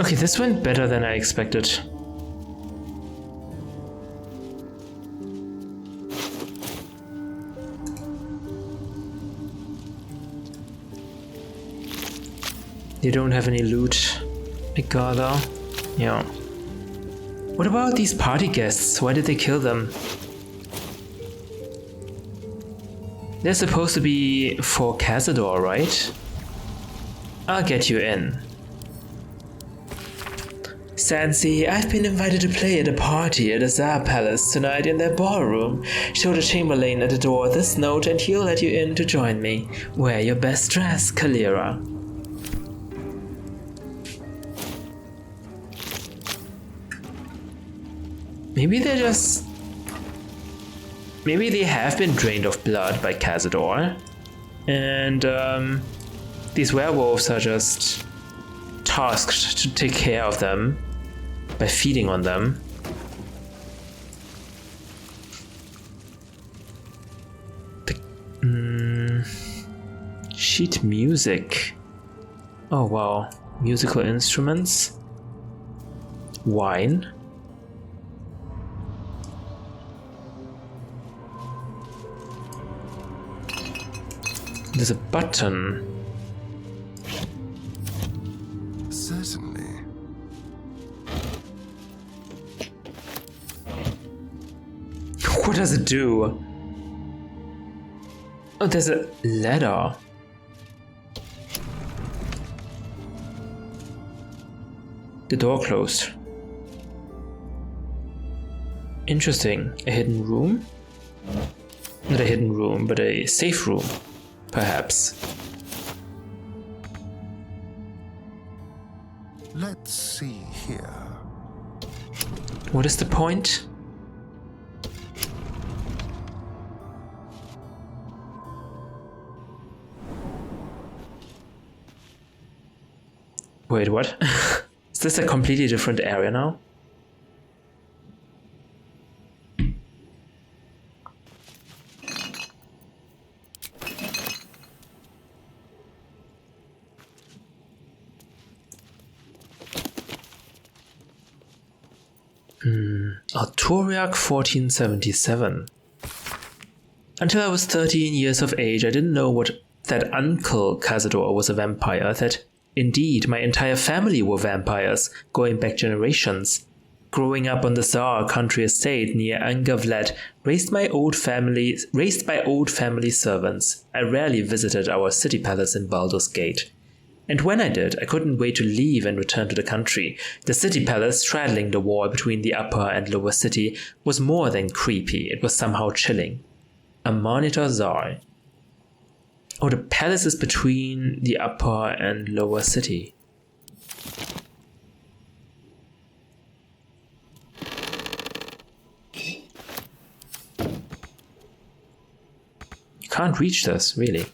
Okay, this went better than I expected. They don't have any loot, I gather. Yeah. What about these party guests? Why did they kill them? They're supposed to be for Cazador, right? I'll get you in. Sansi, I've been invited to play at a party at the Tsar Palace tonight in their ballroom. Show the chamberlain at the door this note and he'll let you in to join me. Wear your best dress, Kalira. Maybe they're just... Maybe they have been drained of blood by Cazador. And these werewolves are just tasked to take care of them by feeding on them. Sheet music. Oh wow. Musical instruments. Wine. There's a button. Certainly. What does it do? Oh, there's a ladder. The door closed. Interesting. A hidden room? Not a hidden room, but a safe room. Perhaps. Let's see here. What is the point? Wait, what? Is this a completely different area now? Arturiac 1477. Until I was 13 years of age, I didn't know that Uncle Cazador was a vampire, that indeed my entire family were vampires, going back generations. Growing up on the Tsar country estate near Angavlad, raised by old family servants, I rarely visited our city palace in Baldur's Gate. And when I did, I couldn't wait to leave and return to the country. The city palace, straddling the wall between the upper and lower city, was more than creepy, it was somehow chilling. A monitor czar. Oh, the palace is between the upper and lower city. You can't reach this, really.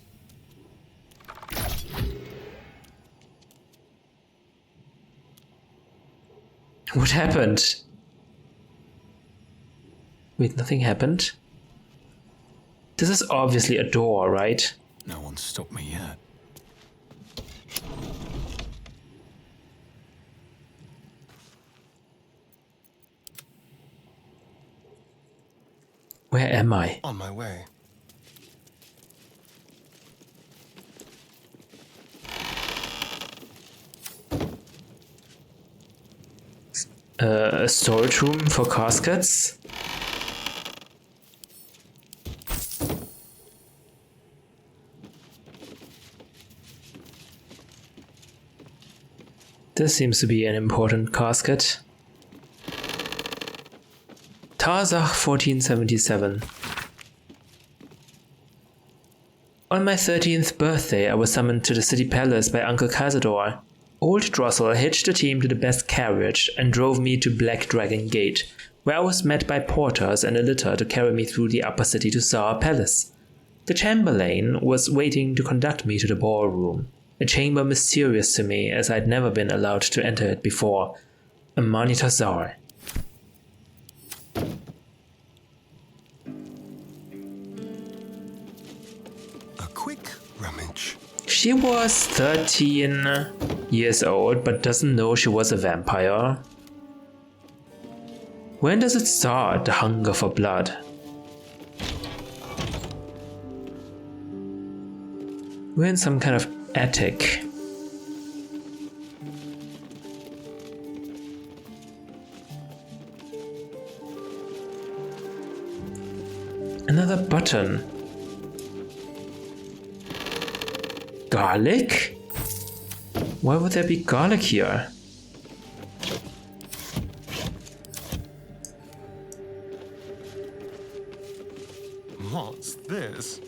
What happened? Wait, nothing happened? This is obviously a door, right? No one's stopped me yet. Where am I? On my way. A storage room for caskets? This seems to be an important casket. Tarzach 1477. On my 13th birthday, I was summoned to the city palace by Uncle Cazador. Old Drossel hitched the team to the best carriage and drove me to Black Dragon Gate, where I was met by porters and a litter to carry me through the upper city to Tsar Palace. The chamberlain was waiting to conduct me to the ballroom, a chamber mysterious to me as I'd never been allowed to enter it before. A monitor czar. She was 13 years old, but doesn't know she was a vampire. When does it start, the hunger for blood? We're in some kind of attic. Another button. Garlic? Why would there be garlic here? What's this?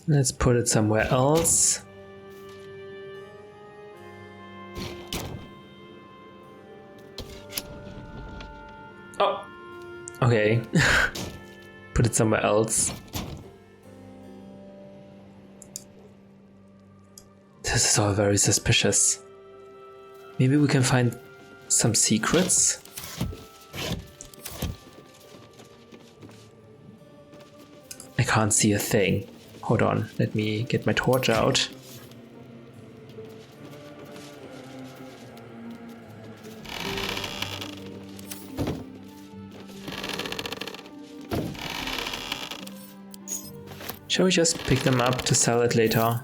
Let's put it somewhere else. Oh, okay. Put it somewhere else. This is all very suspicious. Maybe we can find some secrets? I can't see a thing. Hold on, let me get my torch out. Shall we just pick them up to sell it later?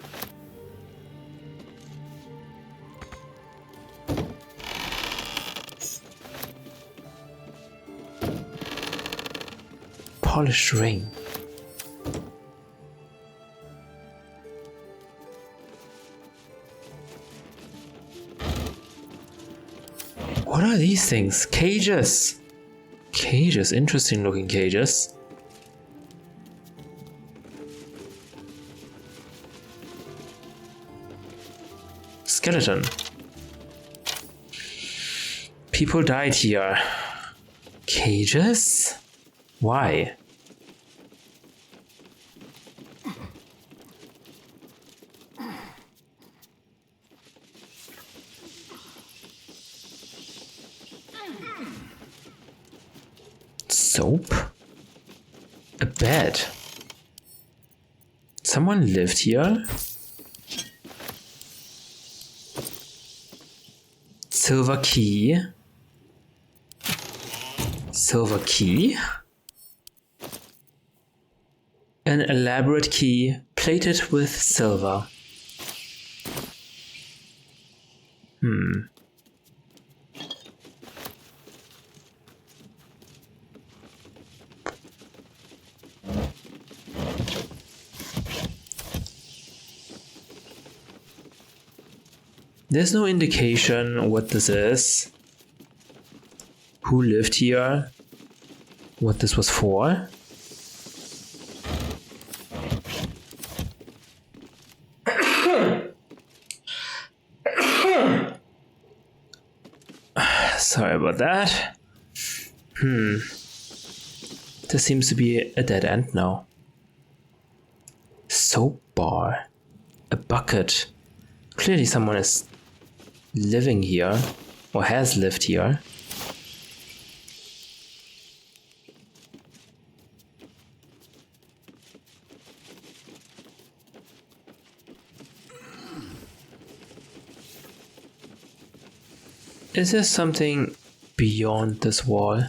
Polished ring. What are these things? Cages! Cages, interesting looking cages. Skeleton. People died here. Cages? Why? Soap? A bed? Someone lived here? Silver key? Silver key? An elaborate key plated with silver. There's no indication what this is. Who lived here? What this was for? Sorry about that. There seems to be a dead end now. Soap bar. A bucket. Clearly someone is living here, or has lived here. Is there something beyond this wall?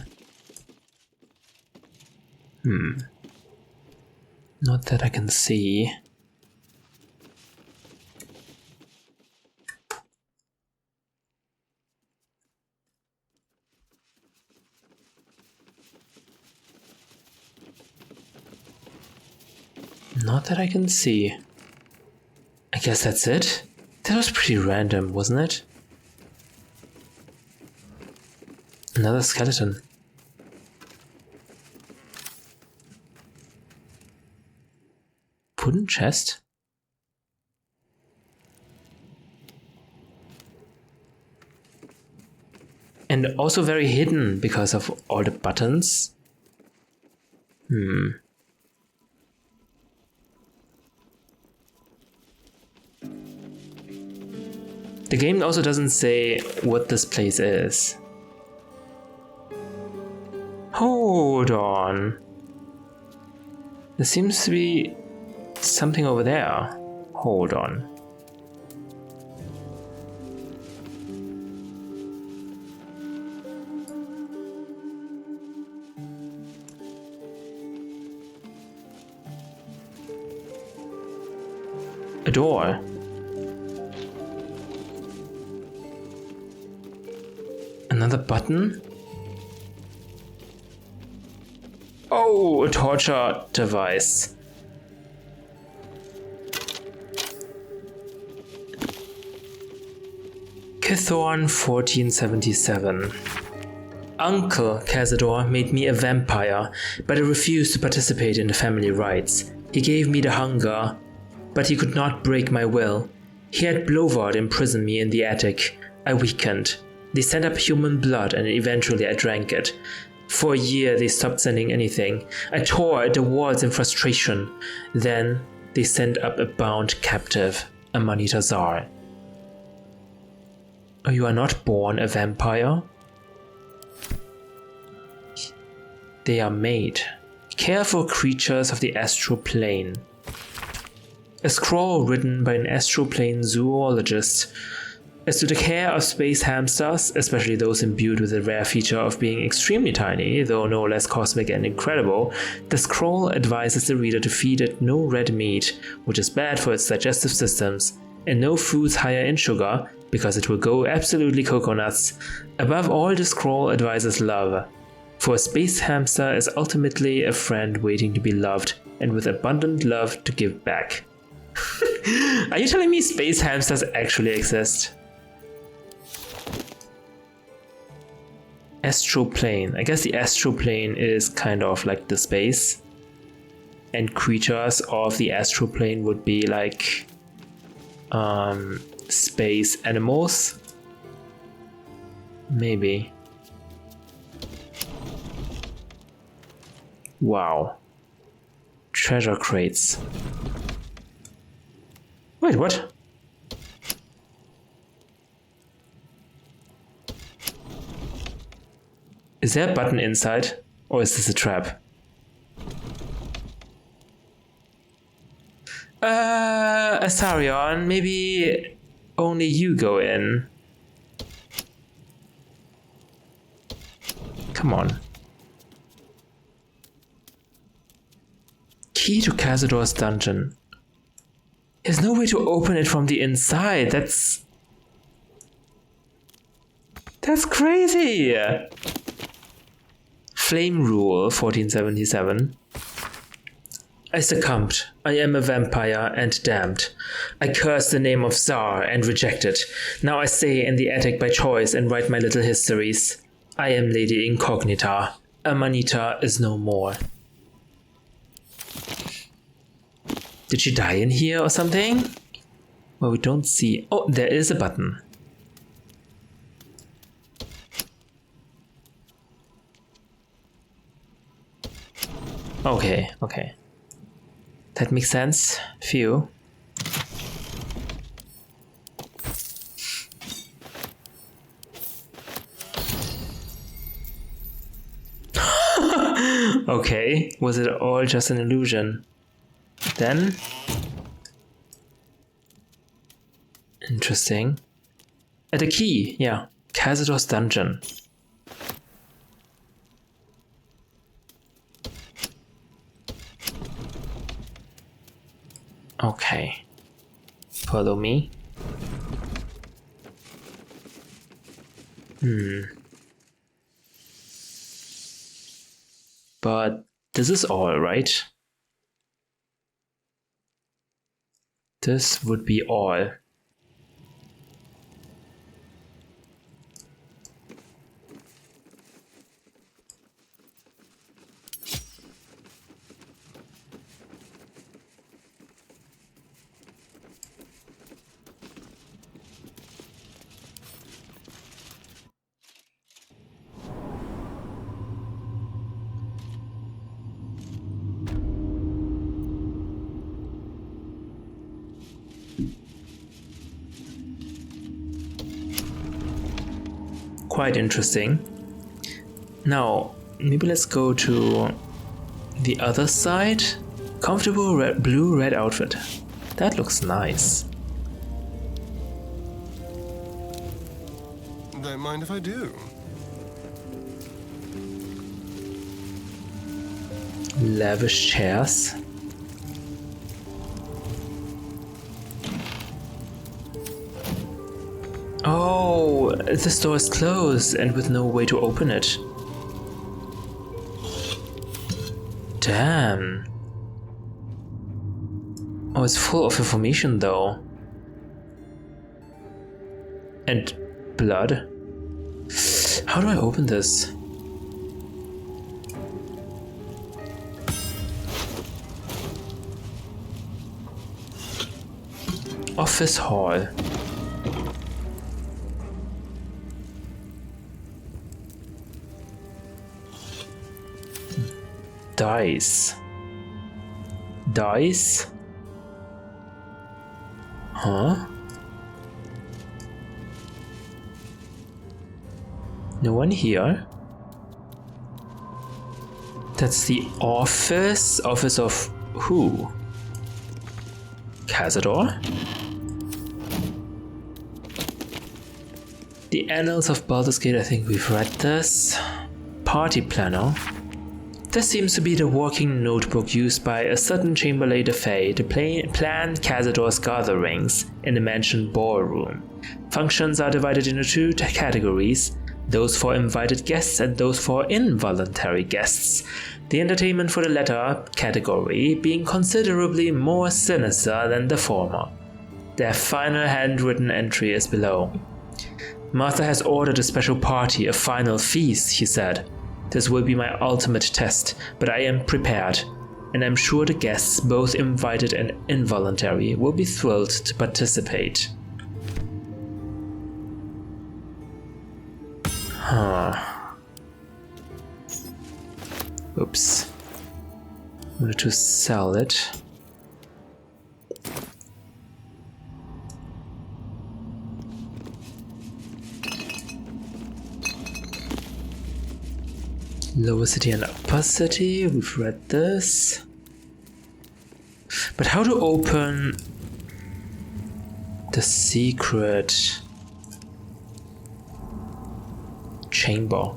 Not that I can see. Not that I can see. I guess that's it? That was pretty random, wasn't it? Another skeleton. Wooden chest? And also very hidden because of all the buttons. The game also doesn't say what this place is. Hold on. There seems to be something over there. Hold on. A door. Another button? Oh, a torture device. Kithorn 1477. Uncle Cazador made me a vampire, but I refused to participate in the family rites. He gave me the hunger, but he could not break my will. He had Bloward imprison me in the attic. I weakened. They sent up human blood and eventually I drank it. For a year they stopped sending anything. I tore at the walls in frustration. Then they sent up a bound captive, a Manitazar. Oh, you are not born a vampire? They are made. Care for creatures of the astral plane. A scroll written by an astral plane zoologist. As to the care of space hamsters, especially those imbued with the rare feature of being extremely tiny, though no less cosmic and incredible, the scroll advises the reader to feed it no red meat, which is bad for its digestive systems, and no foods higher in sugar, because it will go absolutely coconuts. Above all, the scroll advises love, for a space hamster is ultimately a friend waiting to be loved, and with abundant love to give back. Are you telling me space hamsters actually exist? Astral plane. I guess the astral plane is kind of like the space. And creatures of the astral plane would be like space animals. Maybe. Wow. Treasure crates. Wait, what? Is there a button inside? Or is this a trap? Astarion, maybe only you go in. Come on. Key to Cazador's dungeon. There's no way to open it from the inside. That's crazy. Flame Rule 1477. I succumbed. I am a vampire and damned. I curse the name of Tsar and reject it. Now I stay in the attic by choice and write my little histories. I am Lady Incognita. Amanita is no more. Did she die in here or something? Well, we don't see. Oh, there is a button. Okay, okay. That makes sense. Phew. Okay, was it all just an illusion? Then? Interesting. The key, yeah. Cazador's dungeon. Okay. Follow me. But this is all, right? This would be all. quite interesting. Now, maybe let's go to the other side. Comfortable blue-red outfit. That looks nice. Don't mind if I do. Lavish chairs. Oh, this door is closed and with no way to open it. Damn. Oh, it's full of information though. And blood. How do I open this? Office hall. Dice. Dice? Huh? No one here? That's the office? Office of who? Cazador? The Annals of Baldur's Gate, I think we've read this. Party planner. This seems to be the working notebook used by a certain Chamberlain de Fay to plan Cazador's gatherings in the mansion ballroom. Functions are divided into two categories, those for invited guests and those for involuntary guests. The entertainment for the latter category being considerably more sinister than the former. Their final handwritten entry is below. Martha has ordered a special party, a final feast, he said. This will be my ultimate test, but I am prepared, and I'm sure the guests, both invited and involuntary, will be thrilled to participate. Huh. Oops. I wanted to sell it. Lower city and upper city, we've read this. But how to open the secret chamber?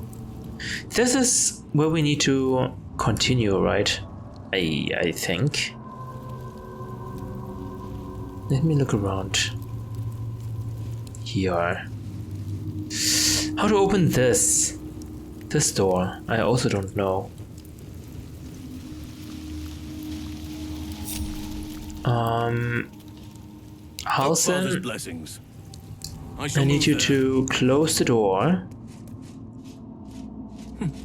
This is where we need to continue, right? I think. Let me look around here. How to open this? This door, I also don't know. Halsin, blessings. I need you to close the door.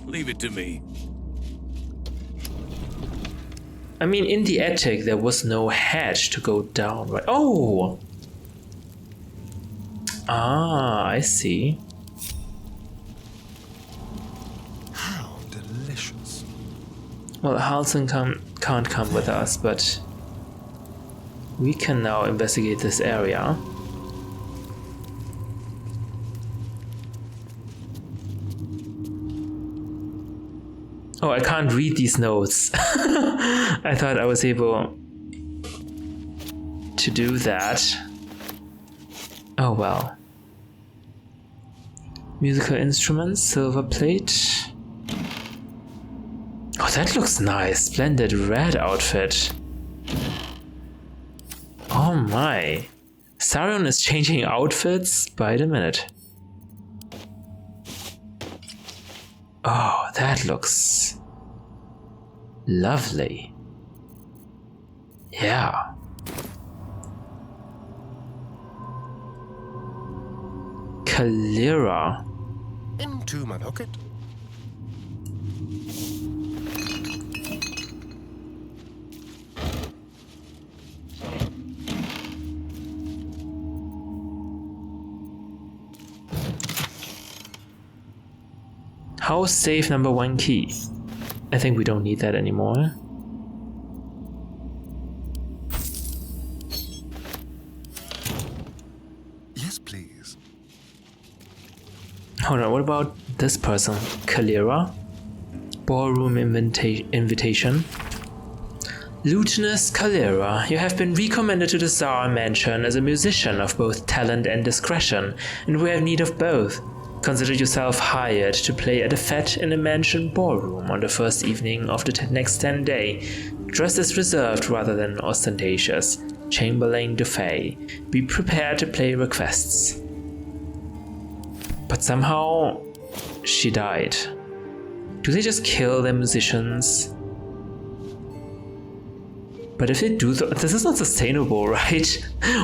Leave it to me. I mean, in the attic there was no hatch to go down, right? Oh! Ah, I see. How delicious. Well, Halsin can't come with us, but we can now investigate this area. Oh, I can't read these notes. I thought I was able to do that. Oh well. Musical instruments, silver plate. Oh, that looks nice. Splendid red outfit. Oh my. Sarion is changing outfits by the minute. Oh, that looks lovely. Yeah. Kalira. Into my pocket. House safe number 1 key. I think we don't need that anymore. Yes, please. Hold on, what about this person? Kalira? Ballroom invitation. Lieutenant Kalira, you have been recommended to the Tsar Mansion as a musician of both talent and discretion, and we have need of both. Consider yourself hired to play at a fete in a mansion ballroom on the first evening of the next 10 day. Dress as reserved rather than ostentatious. Chamberlain Dufay. Be prepared to play requests. But somehow she died. Do they just kill the musicians? But if they do, this is not sustainable, right?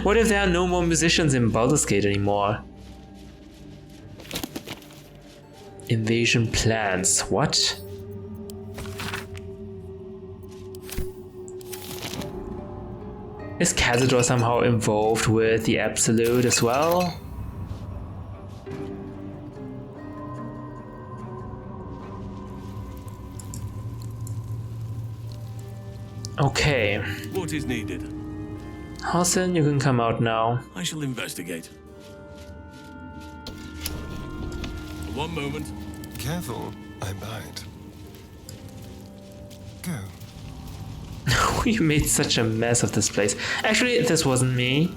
What if there are no more musicians in Baldur's Gate anymore? Invasion plans. What? Is Cazador somehow involved with the Absolute as well? Okay. What is needed? Hassan, you can come out now. I shall investigate. One moment. Careful, I bite. Go. You made such a mess of this place. Actually, this wasn't me.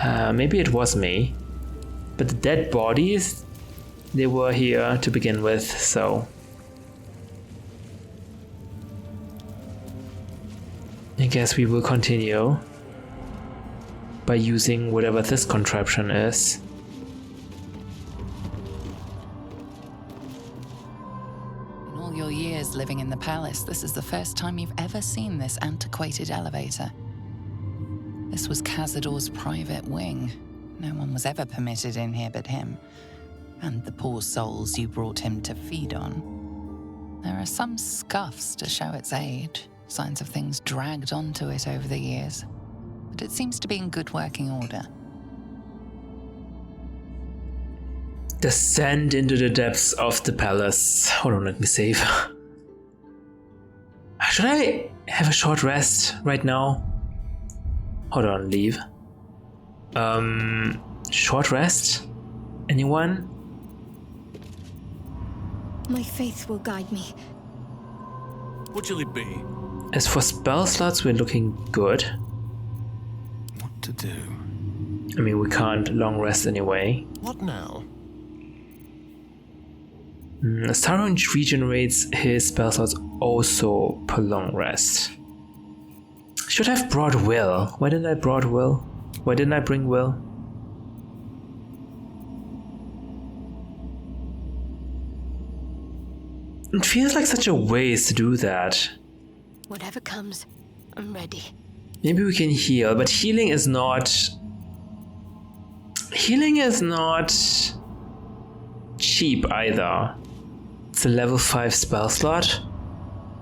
Maybe it was me. But the dead bodies, they were here to begin with, so... I guess we will continue by using whatever this contraption is. In all your years living in the palace, this is the first time you've ever seen this antiquated elevator. This was Cazador's private wing. No one was ever permitted in here but him, and the poor souls you brought him to feed on. There are some scuffs to show its age. Signs of things dragged onto it over the years, but it seems to be in good working order. Descend into the depths of the palace. Hold on, let me save. Should I have a short rest right now? Hold on, leave. Short rest? Anyone? My faith will guide me. What shall it be? As for spell slots, we're looking good. What to do? I mean, we can't long rest anyway. What now? Sauron regenerates his spell slots also per long rest. Should have brought Will. Why didn't I brought Will? Why didn't I bring Will? It feels like such a waste to do that. Whatever comes, I'm ready. Maybe we can heal, but healing is not cheap either. It's a level 5 spell slot,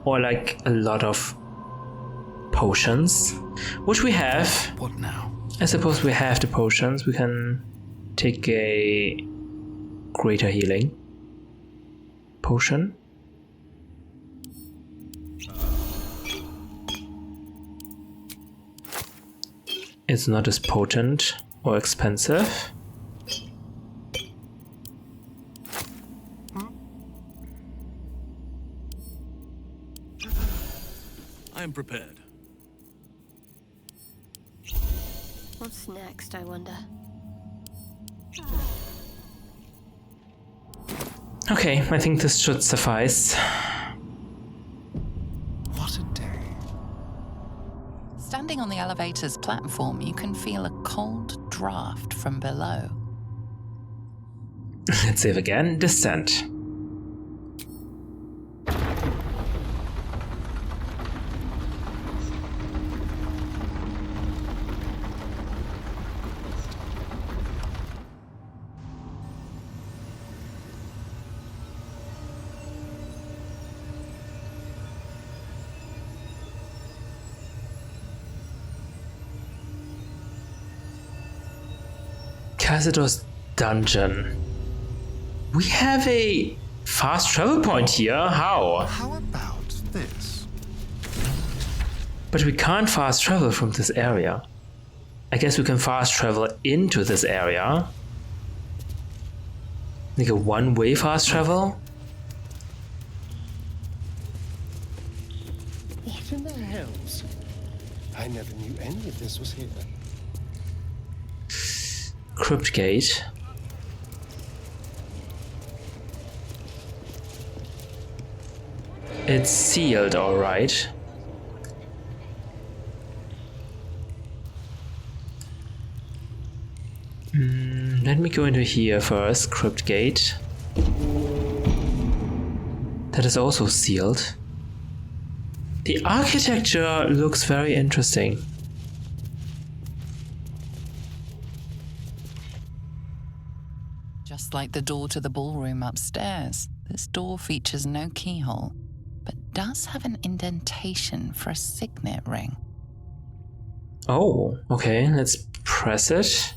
or like a lot of potions, which we have. What now? I suppose we have the potions. We can take a greater healing potion. It's not as potent or expensive. I am prepared. What's next, I wonder? Okay, I think this should suffice. What a day. Standing on the elevator's platform, you can feel a cold draft from below. Let's save again. Descent. Cazador's dungeon. We have a fast travel point here. How? How about this? But we can't fast travel from this area. I guess we can fast travel into this area. Like a one-way fast travel? What in the hells? I never knew any of this was here. Crypt gate. It's sealed, alright. Let me go into here first. Crypt gate. That is also sealed. The architecture looks very interesting. Just like the door to the ballroom upstairs, this door features no keyhole, but does have an indentation for a signet ring. Oh, okay, let's press it.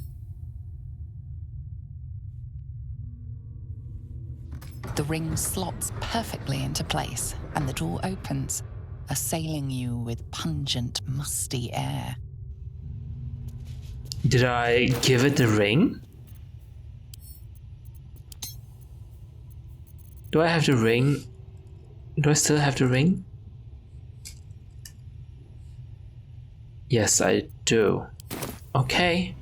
The ring slots perfectly into place, and the door opens, assailing you with pungent, musty air. Did I give it the ring? Do I have the ring? Do I still have the ring? Yes, I do. Okay.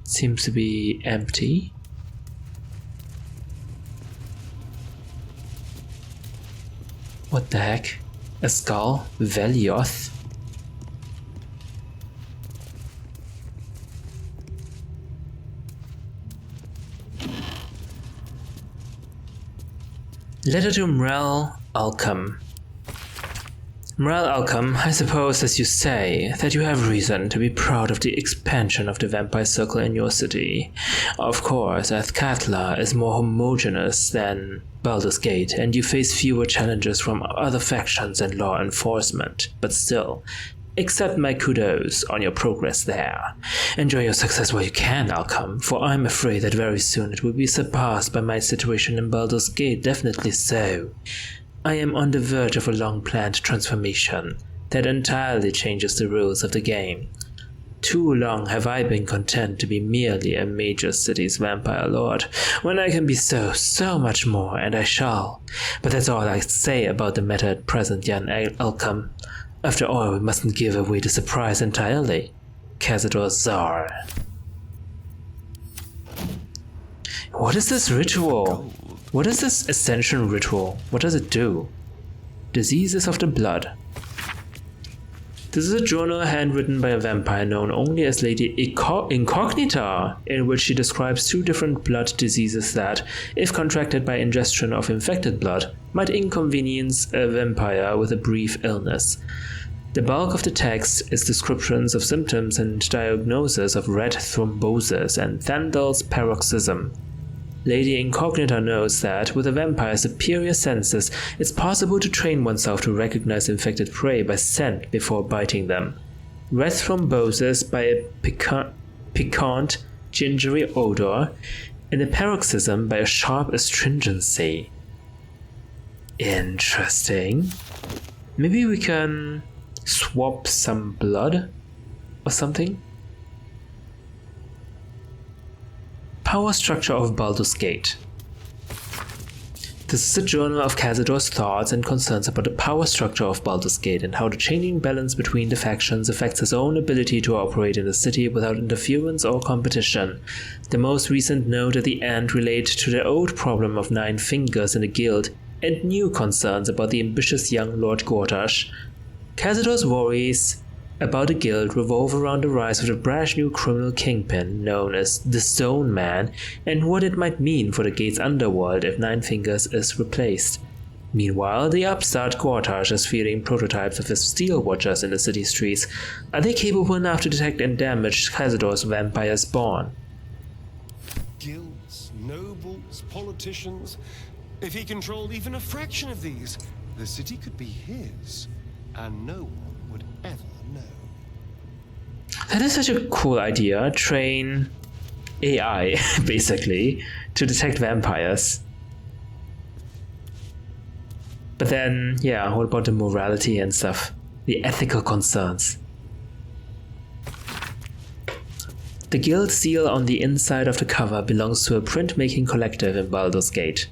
Seems to be empty. What the heck? A skull? Velioth? Letter to Mrel Alchem. Mrel Alchem, I suppose, as you say, that you have reason to be proud of the expansion of the vampire circle in your city. Of course, Athkatla is more homogeneous than Baldur's Gate, and you face fewer challenges from other factions and law enforcement, but still, accept my kudos on your progress there. Enjoy your success while you can, Alchem, for I'm afraid that very soon it will be surpassed by my situation in Baldur's Gate, definitely so. I am on the verge of a long-planned transformation that entirely changes the rules of the game. Too long have I been content to be merely a major city's vampire lord, when I can be so much more, and I shall. But that's all I say about the matter at present, Jan Alchem. After all, we mustn't give away the surprise entirely. Cazador Zar. What is this ritual? What is this ascension ritual? What does it do? Diseases of the blood. This is a journal handwritten by a vampire known only as Lady Incognita, in which she describes 2 different blood diseases that, if contracted by ingestion of infected blood, might inconvenience a vampire with a brief illness. The bulk of the text is descriptions of symptoms and diagnosis of red thrombosis and Thandal's paroxysm. Lady Incognita knows that, with a vampire's superior senses, it's possible to train oneself to recognize infected prey by scent before biting them. Red thrombosis by a piquant, gingery odor, and a paroxysm by a sharp astringency. Interesting. Maybe we can swap some blood or something? Power structure of Baldur's Gate. This is a journal of Cazador's thoughts and concerns about the power structure of Baldur's Gate and how the changing balance between the factions affects his own ability to operate in the city without interference or competition. The most recent note at the end relates to the old problem of 9 fingers in the guild and new concerns about the ambitious young Lord Gortash. Cazador's worries about the guild revolve around the rise of the brash new criminal kingpin known as the Stone Man and what it might mean for the gate's underworld if 9 Fingers is replaced. Meanwhile, the upstart Gortash is feeding prototypes of his Steel Watchers in the city streets. Are they capable enough to detect and damage Cazador's vampire spawn? Guilds, nobles, politicians. If he controlled even a fraction of these, the city could be his, and no one would ever know. That is such a cool idea. Train AI, basically, to detect vampires. But then, yeah, what about the morality and stuff? The ethical concerns. The guild seal on the inside of the cover belongs to a printmaking collective in Baldur's Gate.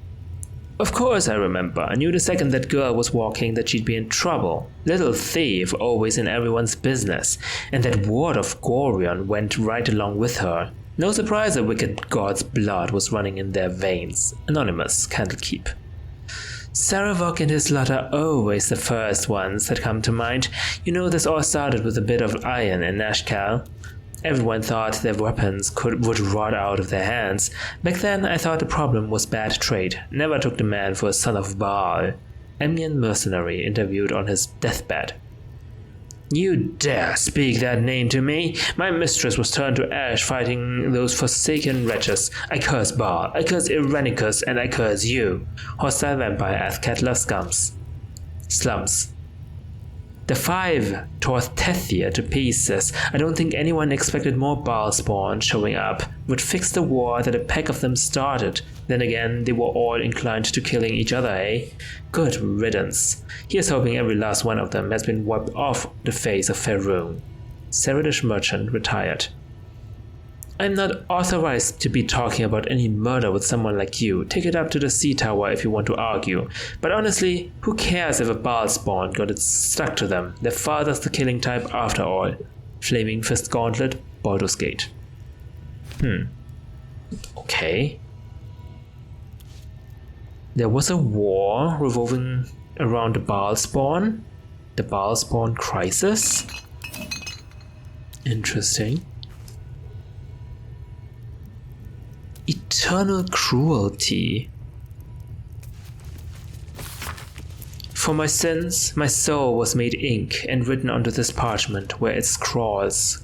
Of course I remember. I knew the second that girl was walking that she'd be in trouble. Little thief, always in everyone's business. And that ward of Gorion went right along with her. No surprise a wicked god's blood was running in their veins. Anonymous, Candlekeep. Saravok and his lot are always the first ones that come to mind. You know, this all started with a bit of iron in Nashkel. Everyone thought their weapons would rot out of their hands. Back then, I thought the problem was bad trade. Never took the man for a son of Baal. Emnian mercenary interviewed on his deathbed. You dare speak that name to me? My mistress was turned to ash fighting those forsaken wretches. I curse Baal, I curse Irenicus, and I curse you. Hostile vampire Athkatla slums. The 5 tore Tethia to pieces. I don't think anyone expected more Baal spawn showing up would fix the war that a pack of them started. Then again, they were all inclined to killing each other, eh? Good riddance. Here's hoping every last one of them has been wiped off the face of Faerun. Seredish merchant retired. I'm not authorized to be talking about any murder with someone like you. Take it up to the sea tower if you want to argue. But honestly, who cares if a Baal spawn got it stuck to them? Their father's the killing type after all. Flaming Fist Gauntlet, Baldur's Gate. Okay. There was a war revolving around the Baal spawn. The Baal spawn crisis. Interesting. Eternal cruelty. For my sins, my soul was made ink and written onto this parchment where it crawls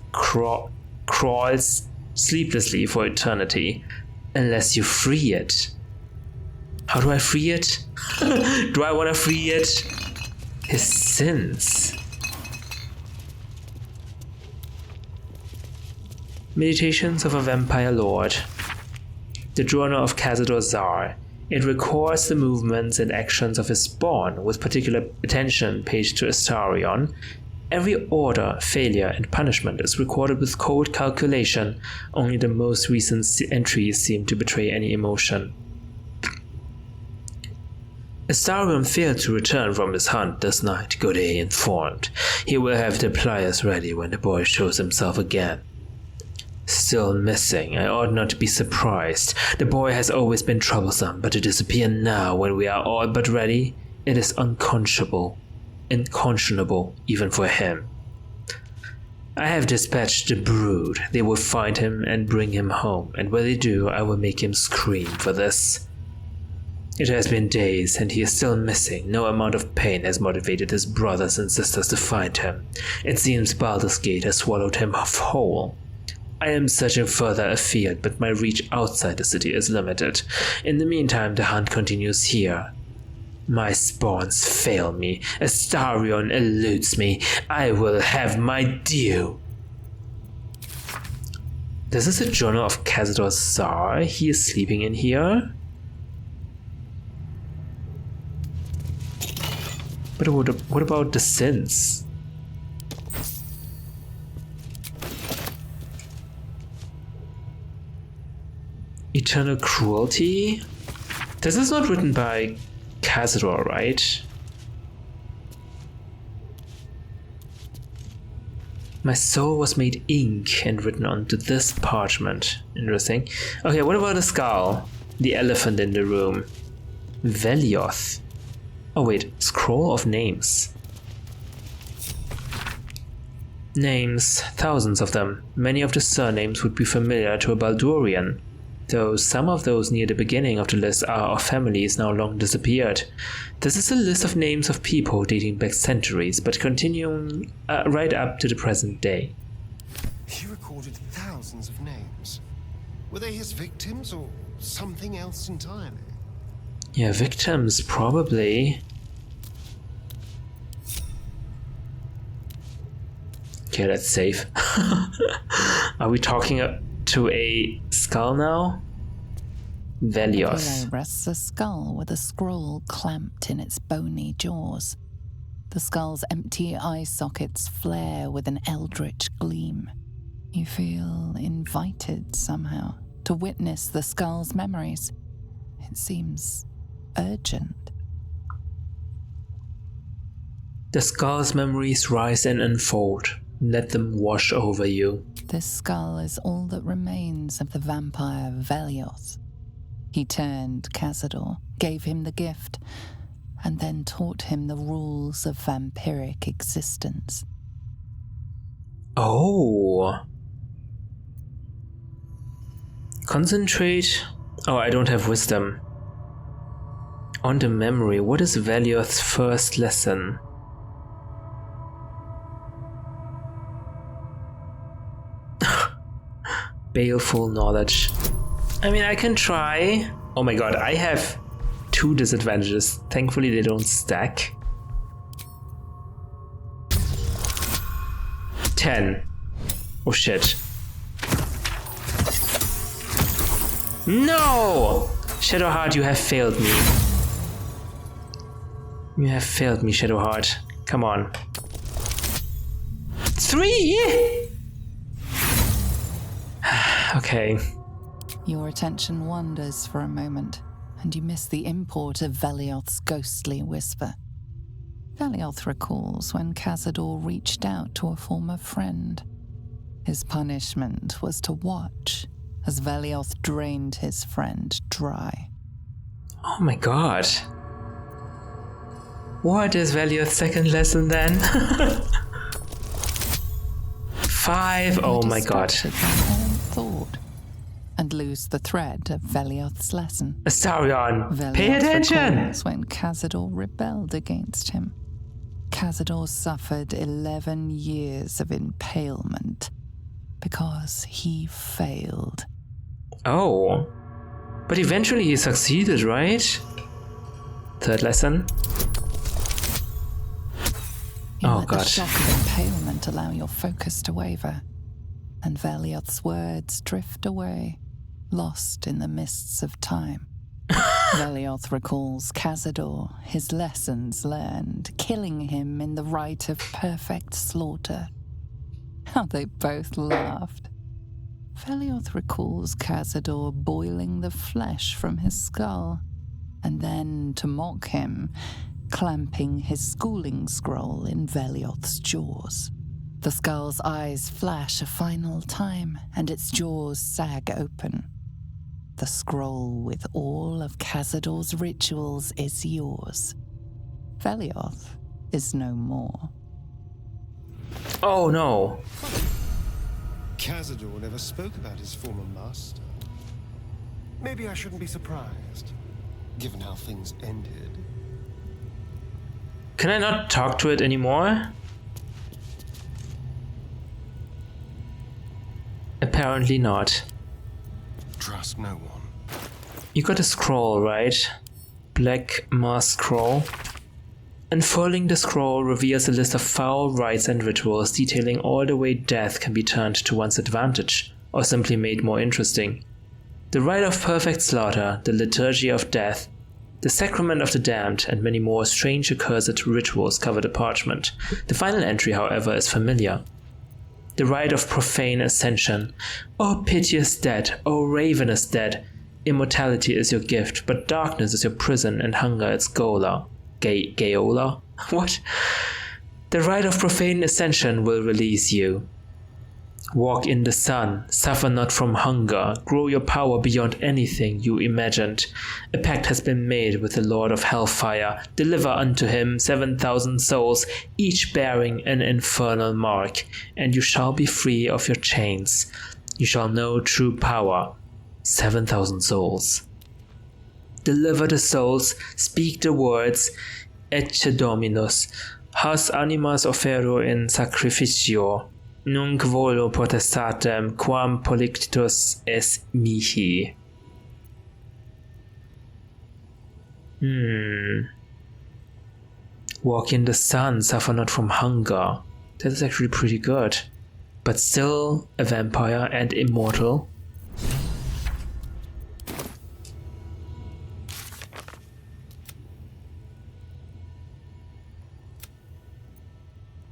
sleeplessly for eternity, unless you free it. How do I free it? Do I want to free it? His sins. Meditations of a Vampire Lord. The Journal of Cazador Zar. It records the movements and actions of his spawn, with particular attention paid to Astarion. Every order, failure, and punishment is recorded with cold calculation. Only the most recent entries seem to betray any emotion. Astarion failed to return from his hunt this night, Godet informed. He will have the pliers ready when the boy shows himself again. Still missing. I ought not to be surprised. The boy has always been troublesome, but to disappear now when we are all but ready, it is unconscionable even for him. I have dispatched the brood. They will find him and bring him home, and when they do, I will make him scream for this. It has been days, and he is still missing. No amount of pain has motivated his brothers and sisters to find him. It seems Baldur's Gate has swallowed him whole. I am searching further afield, but my reach outside the city is limited. In the meantime, the hunt continues here. My spawns fail me. Astarion eludes me. I will have my due. This is a journal of Cazador Zar. He is sleeping in here. But what about the sins? Eternal cruelty? This is not written by Cazador, right? My soul was made ink and written onto this parchment. Interesting. Okay, what about the skull? The elephant in the room. Velioth. Oh wait, scroll of names. Names, thousands of them. Many of the surnames would be familiar to a Baldurian, though some of those near the beginning of the list are of families now long disappeared. This is a list of names of people dating back centuries, but continuing right up to the present day. He recorded thousands of names. Were they his victims or something else entirely? Yeah, victims, probably. Okay, that's safe. Are we talking to a skull now? Velioth. Below rests a skull with a scroll clamped in its bony jaws. The skull's empty eye sockets flare with an eldritch gleam. You feel invited somehow to witness the skull's memories. It seems urgent. The skull's memories rise and unfold. Let them wash over you. This skull is all that remains of the vampire Velioth. He turned Cazador, gave him the gift, and then taught him the rules of vampiric existence. Oh. Concentrate. Oh, I don't have wisdom. On the memory, what is Velioth's first lesson? Baleful knowledge. I mean, I can try. Oh my god, I have 2 disadvantages. Thankfully, they don't stack. 10. Oh shit. No! Shadowheart, you have failed me. You have failed me, Shadowheart. Come on. 3! Okay. Your attention wanders for a moment, and you miss the import of Velioth's ghostly whisper. Velioth recalls when Cazador reached out to a former friend. His punishment was to watch as Velioth drained his friend dry. Oh my god. What is Velioth's second lesson then? 5. Oh my god. Thought, and lose the thread of Velioth's lesson. Astarion, Velioth pay attention! recalls when Cazador rebelled against him. Cazador suffered 11 years of impalement because he failed. Oh. But eventually he succeeded, right? Third lesson. You Oh let the god. shock of impalement allow your focus to waver, and Velioth's words drift away, lost in the mists of time. Velioth recalls Cazador, his lessons learned, killing him in the rite of perfect slaughter. How they both laughed. Velioth recalls Cazador boiling the flesh from his skull, and then, to mock him, clamping his schooling scroll in Velioth's jaws. The skull's eyes flash a final time, and its jaws sag open. The scroll with all of Cazador's rituals is yours. Velioth is no more. Oh no. Cazador never spoke about his former master. Maybe I shouldn't be surprised, given how things ended. Can I not talk to it anymore? Apparently not. Trust no one. You got a scroll, right? Black Mass Scroll. Unfurling the scroll reveals a list of foul rites and rituals detailing all the way death can be turned to one's advantage, or simply made more interesting. The rite of perfect slaughter, the liturgy of death, the sacrament of the damned, and many more strange accursed rituals cover the parchment. The final entry, however, is familiar. The rite of profane ascension. O piteous dead, O ravenous dead, immortality is your gift, but darkness is your prison and hunger its gaoler. Gaoler? What? The rite of profane ascension will release you. Walk in the sun, suffer not from hunger, grow your power beyond anything you imagined. A pact has been made with the Lord of Hellfire. Deliver unto him 7,000 souls, each bearing an infernal mark, and you shall be free of your chains. You shall know true power. 7,000 souls. Deliver the souls, speak the words, Ecce Dominus, has animas offero in sacrificio, nunc volo potestatem quam polictus es mihi. Walk in the sun, suffer not from hunger. That is actually pretty good. But still a vampire and immortal.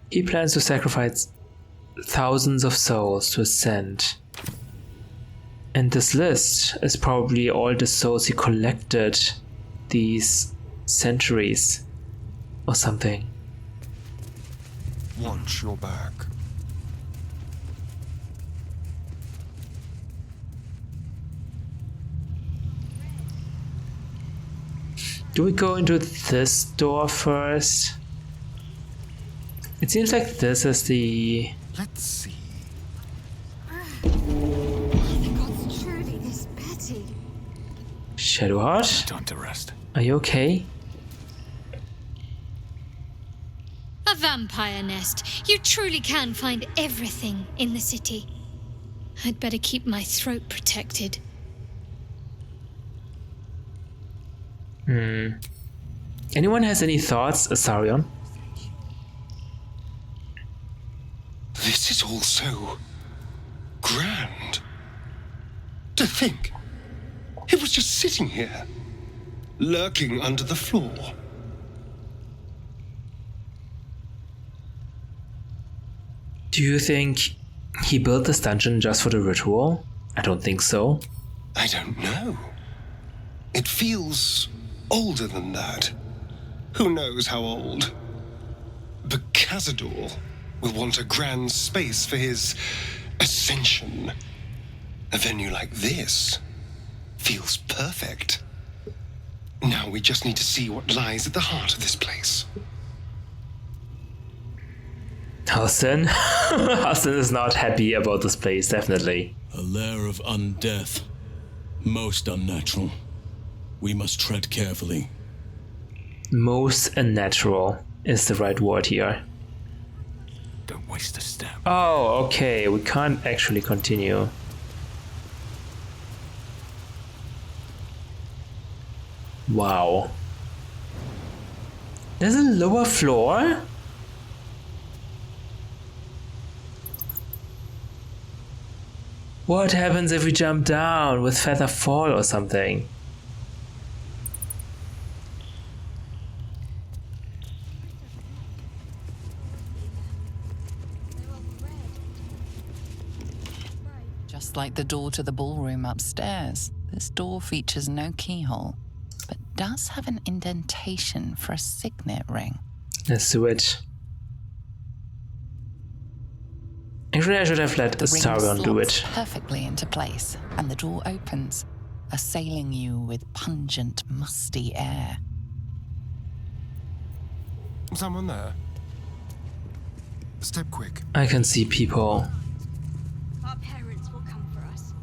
He plans to sacrifice thousands of souls to ascend. And this list is probably all the souls he collected these centuries or something. Watch your back. Do we go into this door first? It seems like this is the... Let's see. The gods truly this petty. Shadowheart? Time to rest. Are you okay? A vampire nest. You truly can find everything in the city. I'd better keep my throat protected. Anyone has any thoughts, Asarion? This is all so grand. To think, it was just sitting here, lurking under the floor. Do you think he built this dungeon just for the ritual? I don't think so. I don't know. It feels older than that. Who knows how old? But Cazador will want a grand space for his ascension. A venue like this feels perfect. Now we just need to see what lies at the heart of this place. Halston? Halston is not happy about this place, definitely. A lair of undeath. Most unnatural. We must tread carefully. Most unnatural is the right word here. Don't waste a step. Oh, okay, we can't actually continue. Wow. There's a lower floor? What happens if we jump down with feather fall or something? Just like the door to the ballroom upstairs, this door features no keyhole, but does have an indentation for a signet ring. Let's do it. Actually, I should have let Asarion do it. Perfectly into place, and the door opens, assailing you with pungent, musty air. Someone there? Step quick. I can see people. Our parents will come for us.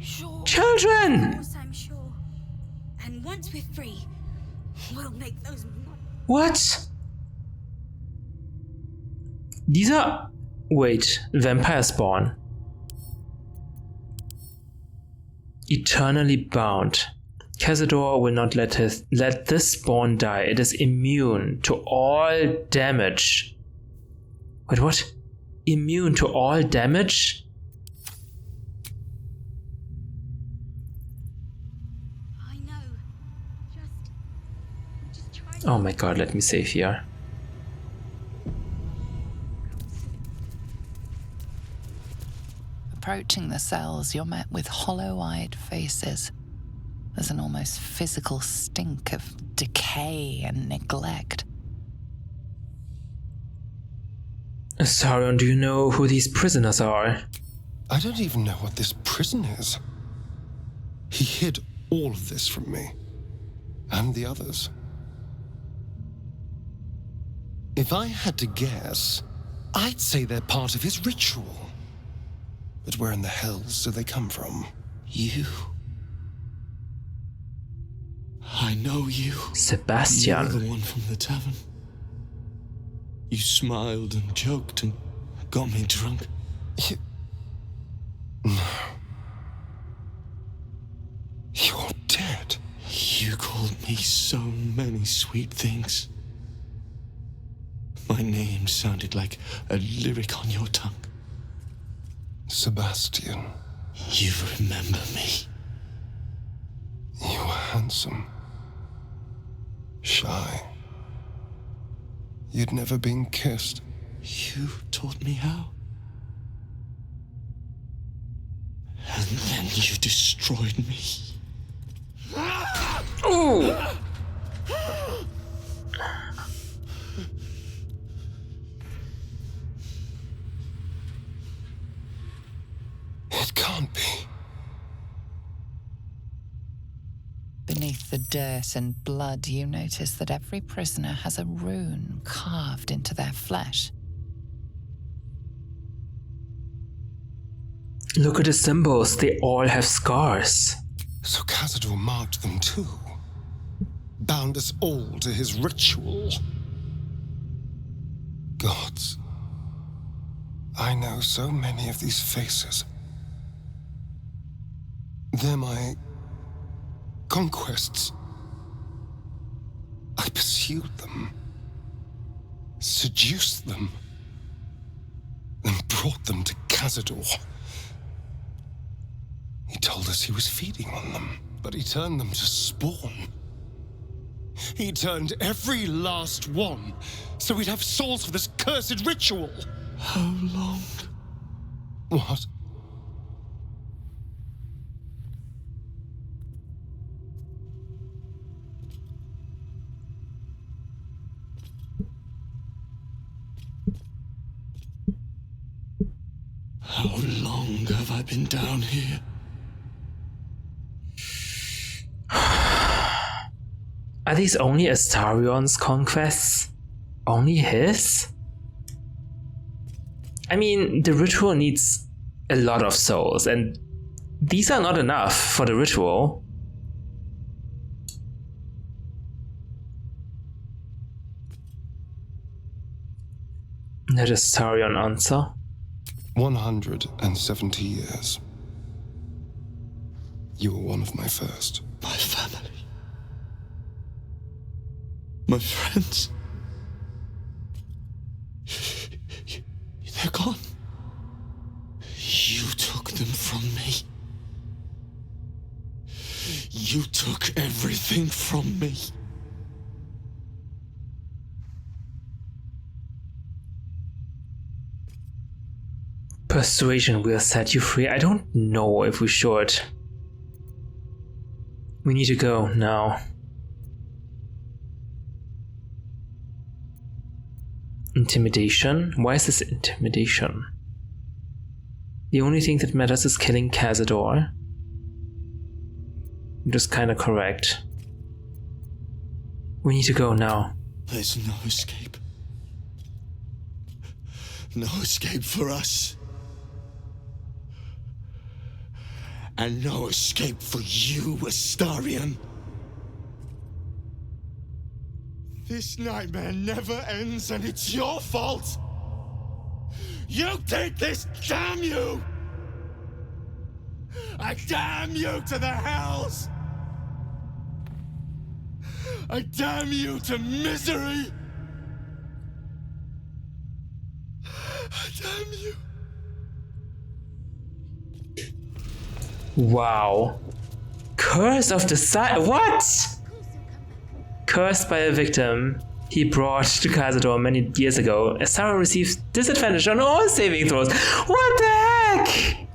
Sure. Children! Of course, I'm sure. And once we're free, we'll make those. What? These are... Wait, vampire spawn. Eternally bound. Cazador will not let this spawn die. It is immune to all damage. Wait, what? Immune to all damage? I know. Just try. Oh my god, let me save here. Approaching the cells, you're met with hollow-eyed faces. There's an almost physical stink of decay and neglect. Asarion, do you know who these prisoners are? I don't even know what this prison is. He hid all of this from me. And the others. If I had to guess, I'd say they're part of his ritual. But where in the hells do they come from? You. I know you. Sebastian. You're the one from the tavern. You smiled and joked and got me drunk. No. You're dead. You called me so many sweet things. My name sounded like a lyric on your tongue. Sebastian. You remember me. You were handsome. Shy. You'd never been kissed. You taught me how. And you destroyed me. Ooh! It can't be. Beneath the dirt and blood, you notice that every prisoner has a rune carved into their flesh. Look at the symbols, they all have scars. So Cazador marked them too. Bound us all to his ritual. Gods, I know so many of these faces. They're my conquests. I pursued them, seduced them, and brought them to Cazador. He told us he was feeding on them, but he turned them to spawn. He turned every last one, so we'd have souls for this cursed ritual. How long? What? How long have I been down here? Are these only Astarion's conquests? Only his? I mean, the ritual needs a lot of souls, and these are not enough for the ritual. Let Astarion answer. 170 years. You were one of my first. My family. My friends. They're gone. You took them from me. You took everything from me. Persuasion will set you free. I don't know if we should. We need to go now. Intimidation? Why is this intimidation? The only thing that matters is killing Cazador. Which is kinda correct. We need to go now. There's no escape. No escape for us. And no escape for you, Astarion. This nightmare never ends, and it's your fault! You did this, damn you! I damn you to the hells! I damn you to misery! I damn you! Wow. Curse of the What? Cursed by a victim he brought to Cazador many years ago, Astarion receives disadvantage on all saving throws. What the heck?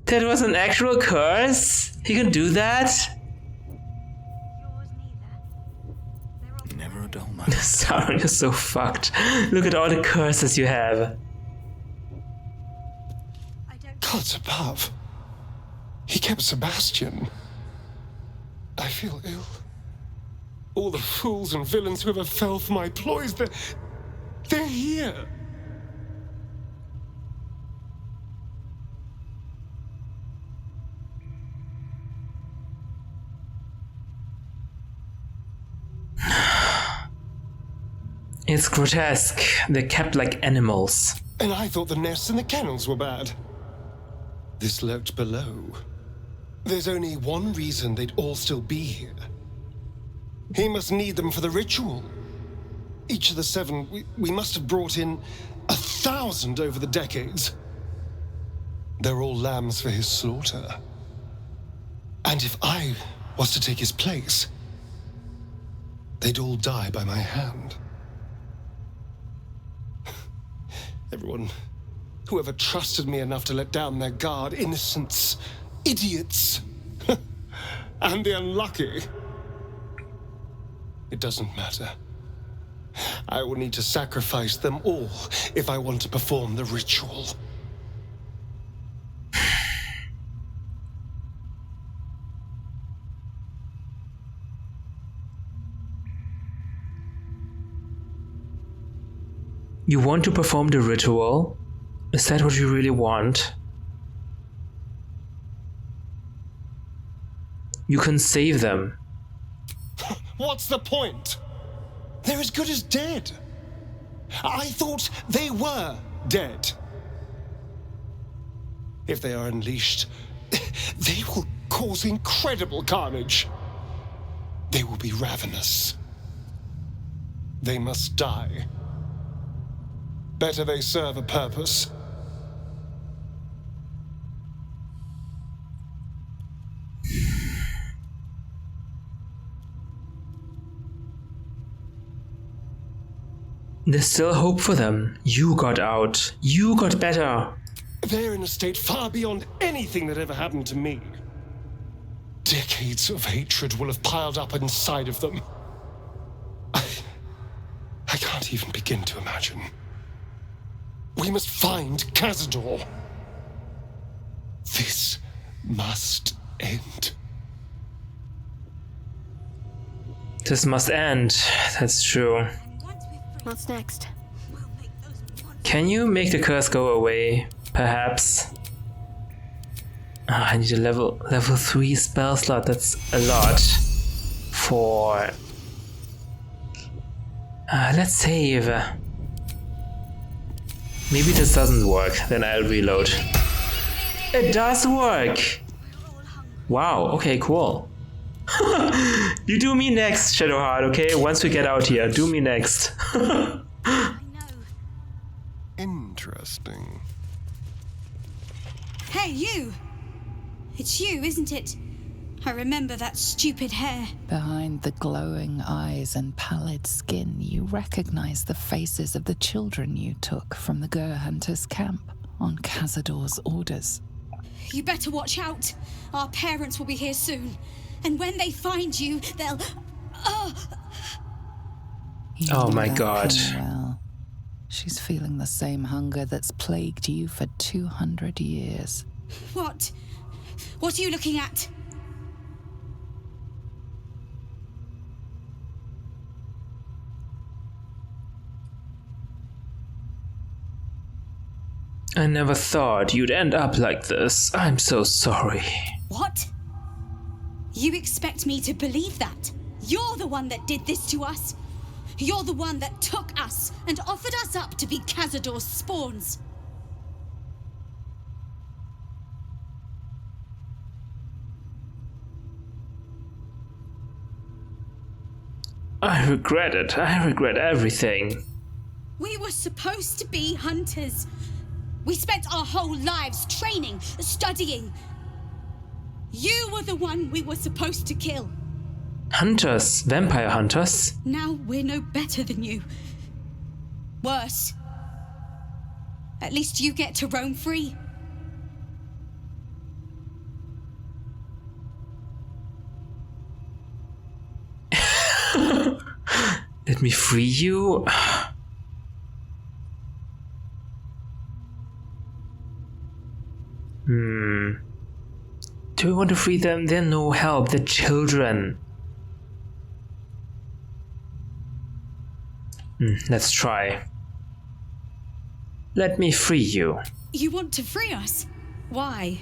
That was an actual curse? He can do that? Never a dull moment. Astarion, you're so fucked. Look at all the curses you have. Gods above. He kept Sebastian. I feel ill. All the fools and villains who ever fell for my ploys, they're here. It's grotesque. They're kept like animals. And I thought the nests and the kennels were bad. This lurked below. There's only one reason they'd all still be here. He must need them for the ritual. Each of the 7, we must have brought in 1,000 over the decades. They're all lambs for his slaughter. And if I was to take his place, they'd all die by my hand. Everyone Whoever trusted me enough to let down their guard? Innocents. Idiots. And the unlucky. It doesn't matter. I will need to sacrifice them all if I want to perform the ritual. You want to perform the ritual? Is that what you really want? You can save them. What's the point? They're as good as dead. I thought they were dead. If they are unleashed, they will cause incredible carnage. They will be ravenous. They must die. Better they serve a purpose. There's still hope for them. You got out. You got better. They're in a state far beyond anything that ever happened to me. Decades of hatred will have piled up inside of them. I can't even begin to imagine. We must find Cazador. This must end. This must end. That's true. What's next? Can you make the curse go away? Perhaps. I need a level 3 spell slot. That's a lot. For let's save. Maybe this doesn't work. Then I'll reload. It does work. Wow. Okay. Cool. You do me next, Shadowheart. Okay. Once we get out here, do me next. Interesting. Hey, you! It's you, isn't it? I remember that stupid hair. Behind the glowing eyes and pallid skin, you recognize the faces of the children you took from the Gur Hunters' camp on Cazador's orders. You better watch out. Our parents will be here soon. And when they find you, they'll... You Oh know my that God. pain well. She's feeling the same hunger that's plagued you for 200 years. What? What are you looking at? I never thought you'd end up like this. I'm so sorry. What? You expect me to believe that? You're the one that did this to us. You're the one that took us and offered us up to be Cazador's spawns. I regret it. I regret everything. We were supposed to be hunters. We spent our whole lives training, studying. You were the one we were supposed to kill. Hunters. Vampire hunters. Now we're no better than you. Worse. At least you get to roam free. Let me free you? Do we want to free them? They're no help. They're children. Let's try. Let me free you. You want to free us? Why?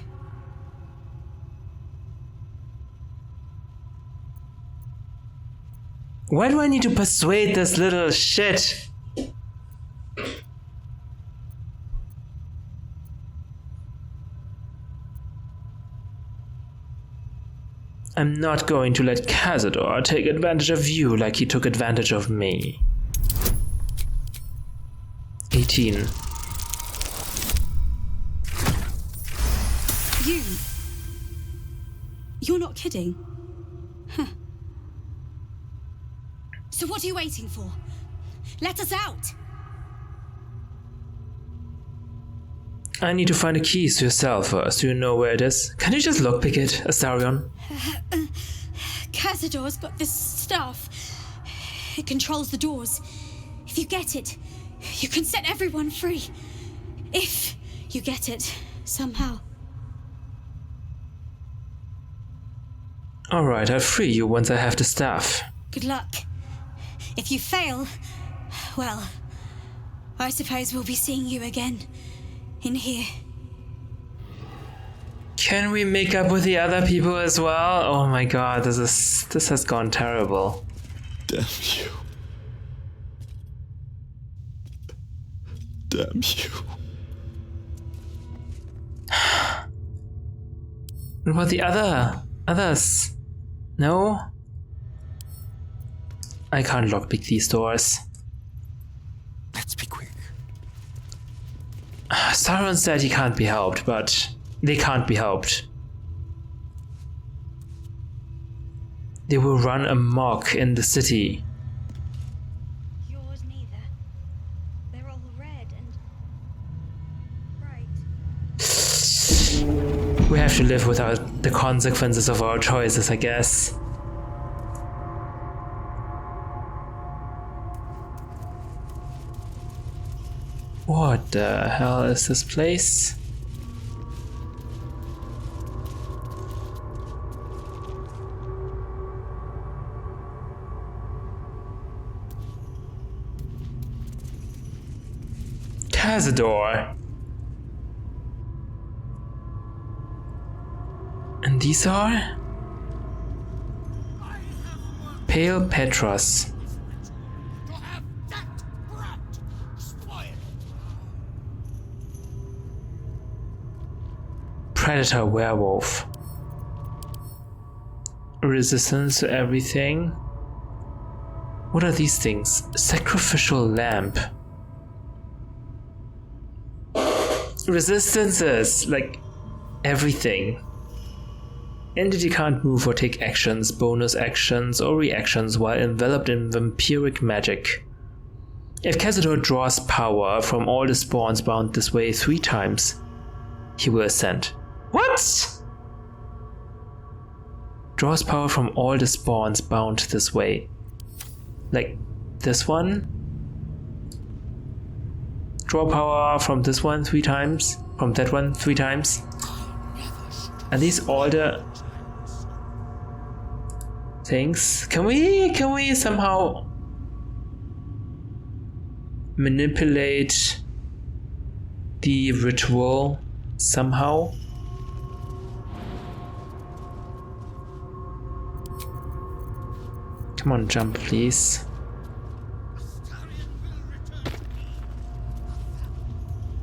Why do I need to persuade this little shit? I'm not going to let Cazador take advantage of you like he took advantage of me. 18. You're not kidding? Huh. So what are you waiting for? Let us out! I need to find the keys to your cell first. Do you know where it is? Can you just lockpick it, Astarion? Cazador's got this staff. It controls the doors. If you get it, you can set everyone free. If you get it, somehow. Alright, I'll free you once I have the staff. Good luck. If you fail, well, I suppose we'll be seeing you again in here. Can we make up with the other people as well? Oh my god, this has gone terrible. Damn you. Damn you. What about the others? No? I can't lockpick these doors. Let's be quick. Sauron said he can't be helped, but they can't be helped. They will run amok in the city. Yours neither. They're all red and bright. We have to live without the consequences of our choices, I guess. What the hell is this place? Cazador. And these are? Pale Petros. Predator werewolf. Resistance to everything. What are these things? Sacrificial lamp. Resistances, like everything. Entity can't move or take actions, bonus actions, or reactions while enveloped in vampiric magic. If Cazador draws power from all the spawns bound this way 3 times, he will ascend. What? Draws power from all the spawns bound this way. Like this one? Draw power from this one 3 times, from that one 3 times. Are these all the things? Can we somehow manipulate the ritual somehow? Come on, jump, please.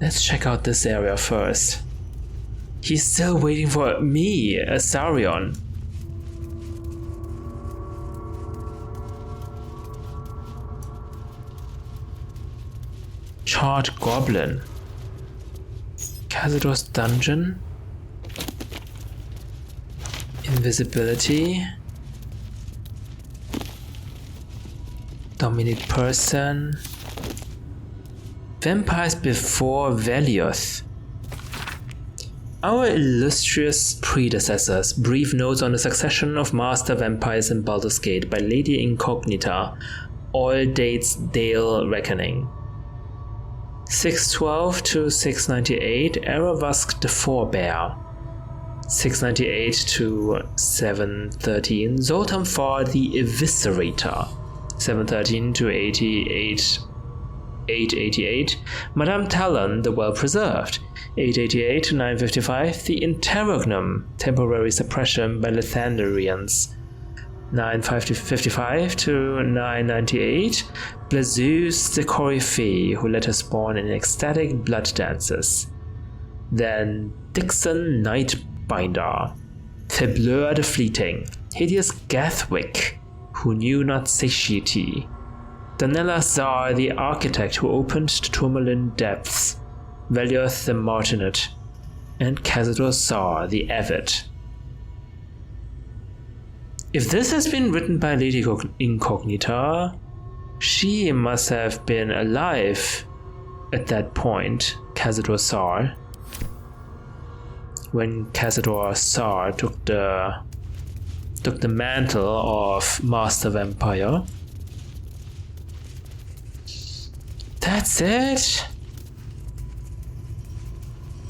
Let's check out this area first. He's still waiting for me, Astarion. Charred Goblin. Cazador's Dungeon. Invisibility. Dominate Person. Vampires before Velioth. Our illustrious predecessors. Brief notes on the succession of master vampires in Baldur's Gate by Lady Incognita. All dates Dale Reckoning. 612 to 698, Aravask the Forebear. 698 to 713, Zoltan Far the Eviscerator. 713 to 888, Madame Talon the Well-Preserved. 888 to 955, the Interregnum, Temporary Suppression by Lethanarians. 955 to 998, Blazeus the Coryphée, who let us spawn in ecstatic blood dances. Then Dixon Nightbinder, Febleur the Fleeting, Hideous Gathwick, who knew not satiety, Danella Zar the Architect, who opened the Tourmaline Depths, Velioth the Martinet, and Cazador Zar the Avid. If this has been written by Lady Incognita, she must have been alive at that point, Cazador Zar. when Cazador Sar took the mantle of Master Vampire. That's it?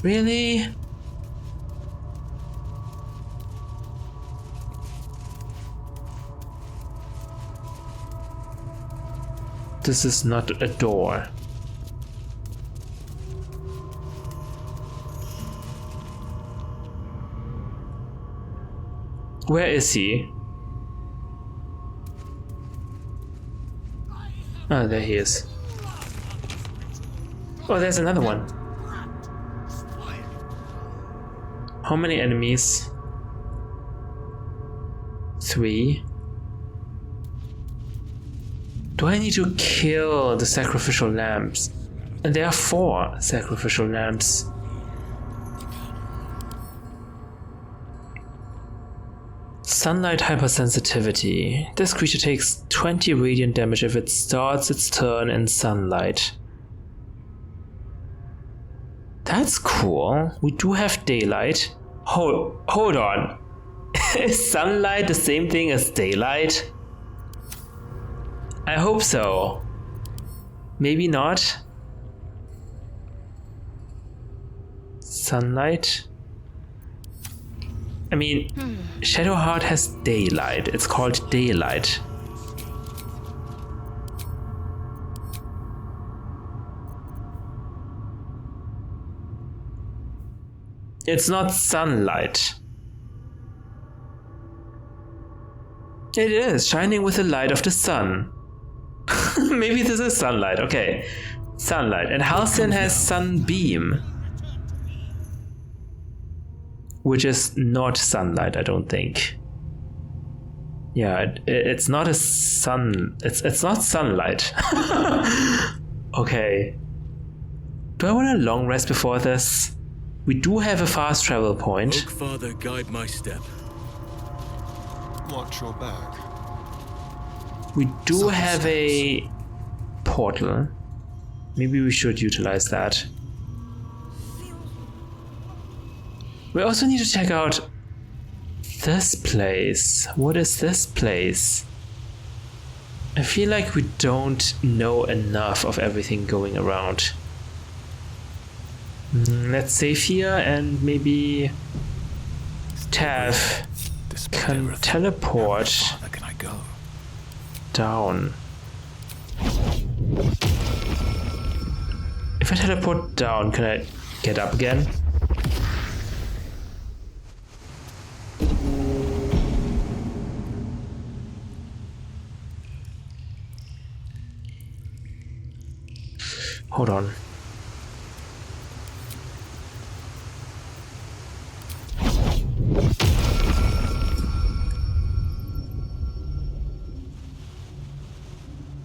Really? This is not a door. Where is he? Oh, there he is. Oh, there's another one. How many enemies? 3. Do I need to kill the sacrificial lambs? And there are 4 sacrificial lambs. Sunlight hypersensitivity. This creature takes 20 radiant damage if it starts its turn in sunlight. That's cool. We do have daylight. Hold on. Is sunlight the same thing as daylight? I hope so. Maybe not. Sunlight. I mean, Shadowheart has daylight. It's called daylight. It's not sunlight. It is, shining with the light of the sun. Maybe this is sunlight, okay. Sunlight. And Halcyon has sunbeam. Which is not sunlight, I don't think. Yeah, it's not a sun... It's not sunlight. Okay. Do I want a long rest before this? We do have a fast travel point. Oak Father, guide my step. Watch your back. We do have a portal. Maybe we should utilize that. We also need to check out this place. What is this place? I feel like we don't know enough of everything going around. Let's save here and maybe Tav can teleport down. If I teleport down, can I get up again? Hold on.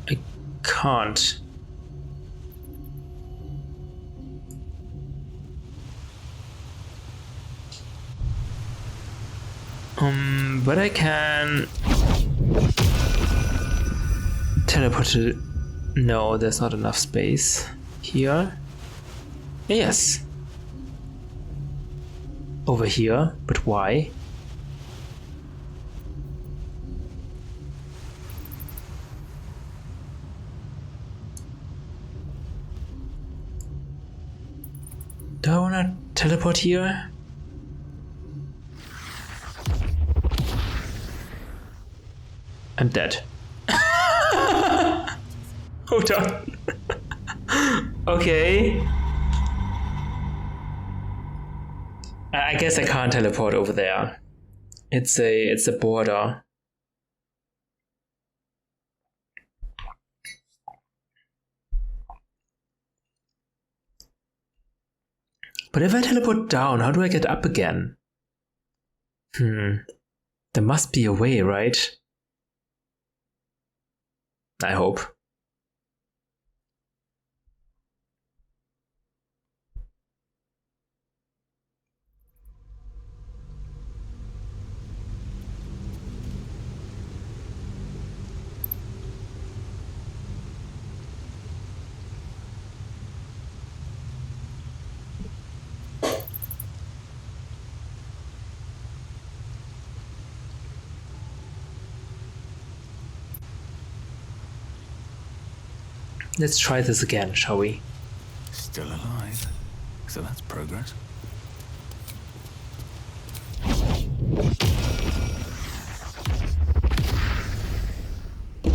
I can't. But I can teleport to... No, there's not enough space here. Yes. Over here, but why? Do I wanna teleport here? I'm dead. Hold on. Okay. I guess I can't teleport over there. It's a border. But if I teleport down, how do I get up again? There must be a way, right? I hope. Let's try this again, shall we? Still alive. So that's progress.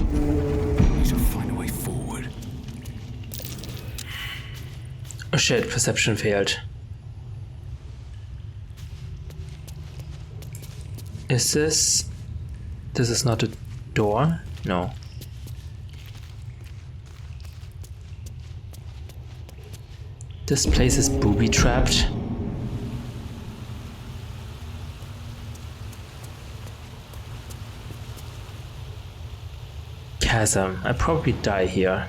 Need to find a way forward. Oh shit, perception failed. Is this... This is not a door? No. This place is booby-trapped. Chasm. I probably die here.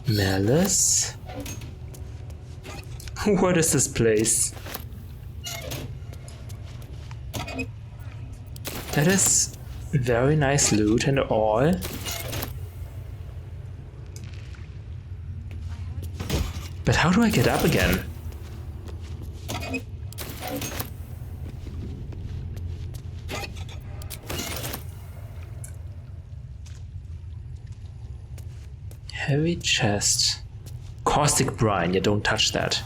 Malice? What is this place? That is very nice loot and all. But how do I get up again? Heavy chest. Caustic brine, yeah, don't touch that.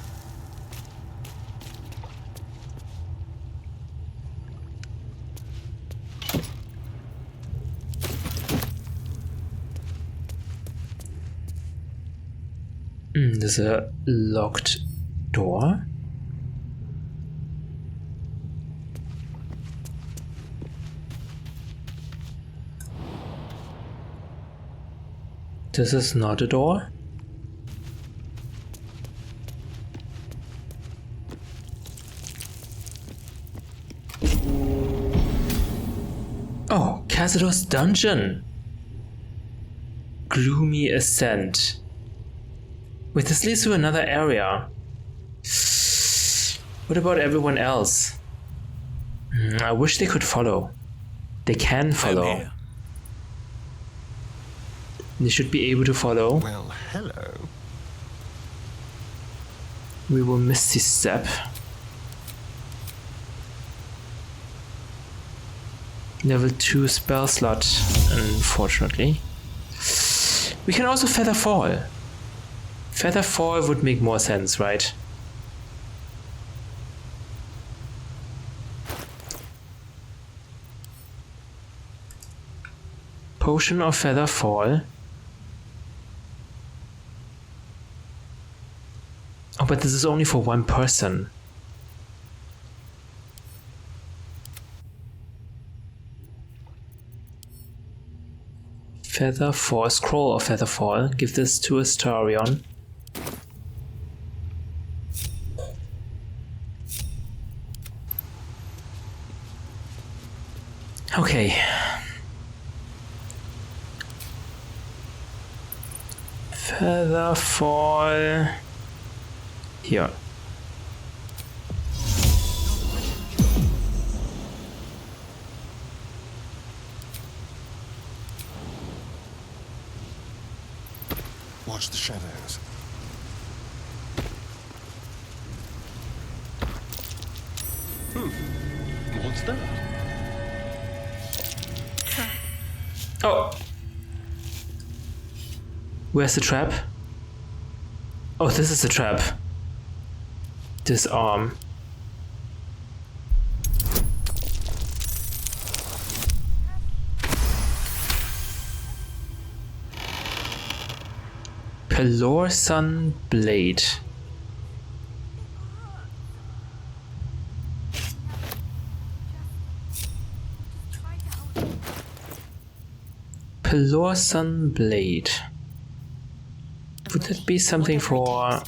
There's a locked door. This is not a door. Oh, Cazador's dungeon. Gloomy ascent. Wait, this leads to another area. What about everyone else? I wish they could follow. They can follow. They should be able to follow. Well, hello. We will miss this step. Level 2 spell slot, unfortunately. We can also feather fall. Feather fall would make more sense, right? Potion of feather fall. Oh, but this is only for one person. Feather fall, scroll of feather fall. Give this to Astarion. Okay. Feather fall. Here. Watch the shadows. What's that? Oh! Where's the trap? Oh, this is the trap. Disarm. Pelorsan blade. Pelorsan blade. Would that be something for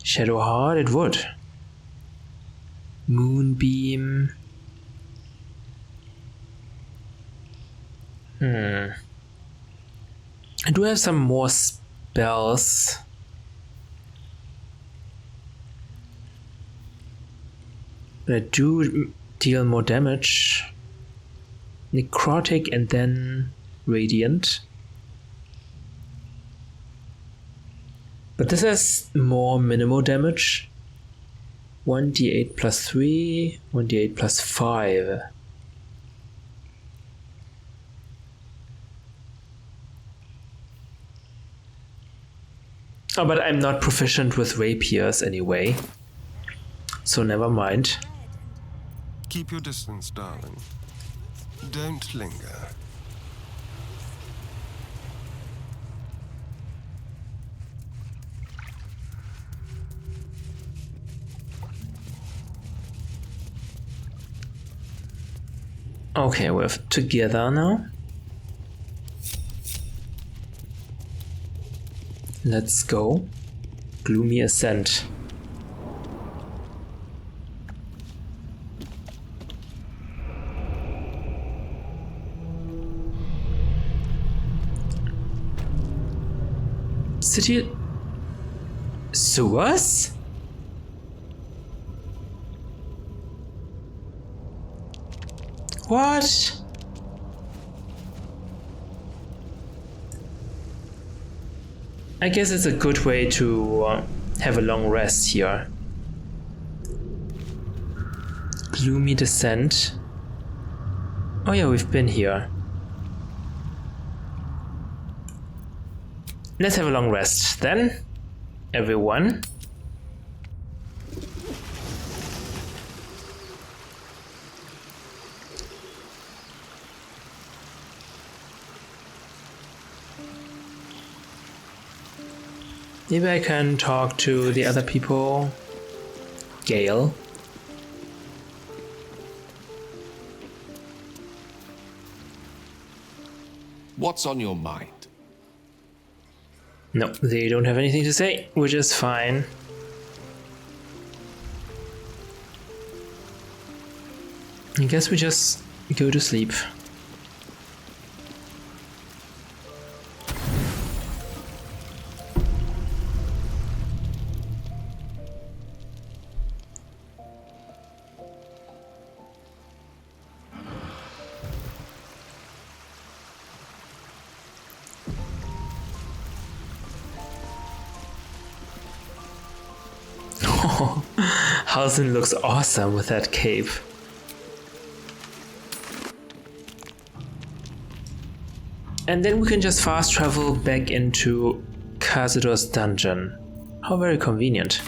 Shadowheart? It would. Moonbeam. I do have some more spells. But I do deal more damage. Necrotic and then Radiant. But this has more minimal damage. 1d8 plus 3, 1d8 plus 5. Oh, but I'm not proficient with rapiers anyway. So never mind. Keep your distance, darling. Don't linger. Okay, we're together now. Let's go. Gloomy Ascent. City sewers? What? I guess it's a good way to have a long rest here. Gloomy Descent. Oh yeah, we've been here. Let's have a long rest then, everyone. Maybe I can talk to the other people. Gale. What's on your mind? No, they don't have anything to say, which is fine. I guess we just go to sleep. Halsin looks awesome with that cape. And then we can just fast travel back into Cazador's dungeon. How very convenient.